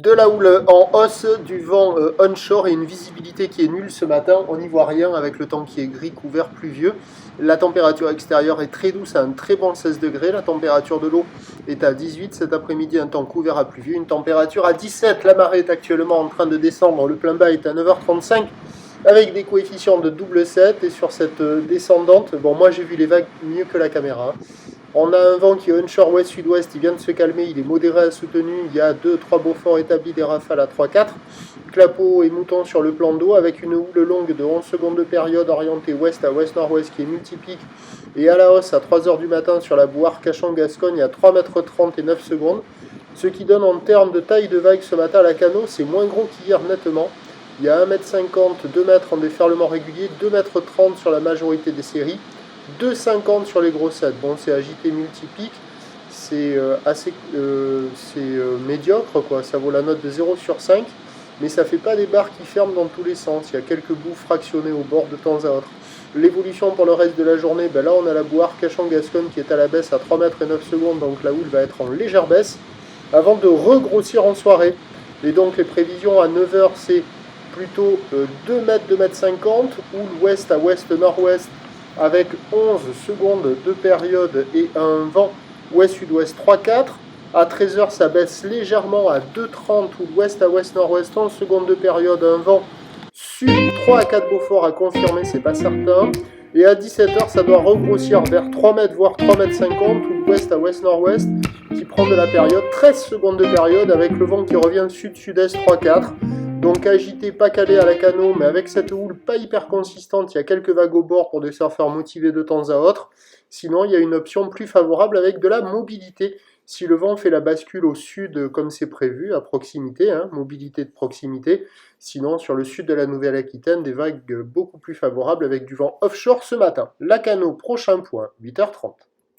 De la houle en hausse, du vent onshore et une visibilité qui est nulle ce matin. On n'y voit rien avec le temps qui est gris, couvert, pluvieux. La température extérieure est très douce à un très bon 16 degrés. La température de l'eau est à 18. Cet après-midi, un temps couvert à pluvieux. Une température à 17. La marée est actuellement en train de descendre. Le plein bas est à 9h35 avec des coefficients de double 7. Et sur cette descendante, bon, moi j'ai vu les vagues mieux que la caméra. On a un vent qui est onshore ouest-sud-ouest, il vient de se calmer, il est modéré à soutenu, il y a 2-3 Beaufort établis, des rafales à 3-4. Clapot et mouton sur le plan d'eau avec une houle longue de 11 secondes de période orientée ouest à ouest-nord-ouest qui est multipique et à la hausse à 3h du matin sur la boue Arcachon-Gascogne à 3,30 m et 9 secondes. Ce qui donne en termes de taille de vague ce matin à la Cano, c'est moins gros qu'hier nettement. Il y a 1,50 m, 2 mètres en déferlement régulier, 2,30 m sur la majorité des séries. 2,50 sur les grossettes. Bon, c'est agité multipique, c'est médiocre, quoi. Ça vaut la note de 0 sur 5, mais ça fait pas des barres qui ferment dans tous les sens. Il y a quelques bouts fractionnés au bord de temps à autre. L'évolution pour le reste de la journée, ben là on a la boue Arcachon-Gascogne qui est à la baisse à 3 mètres et 9 secondes, donc la houle va être en légère baisse, avant de regrossir en soirée. Et donc les prévisions à 9h, c'est plutôt 2 mètres, 2 mètres 50, houle ouest à ouest-nord-ouest, avec 11 secondes de période et un vent ouest-sud-ouest 3-4. À 13h, ça baisse légèrement à 2,30 ou ouest à ouest-nord-ouest, 11 secondes de période, un vent sud 3 à 4 Beaufort à confirmer, c'est pas certain. Et à 17h, ça doit regrossir vers 3 mètres, voire 3 mètres 50, ou ouest à ouest-nord-ouest, qui prend de la période, 13 secondes de période, avec le vent qui revient sud-sud-est 3-4. Donc agité, pas calé à la Cano, mais avec cette houle pas hyper consistante, il y a quelques vagues au bord pour des surfeurs motivés de temps à autre. Sinon, il y a une option plus favorable avec de la mobilité. Si le vent fait la bascule au sud comme c'est prévu, à proximité, mobilité de proximité. Sinon, sur le sud de la Nouvelle-Aquitaine, des vagues beaucoup plus favorables avec du vent offshore ce matin. La Cano, prochain point, 8h30.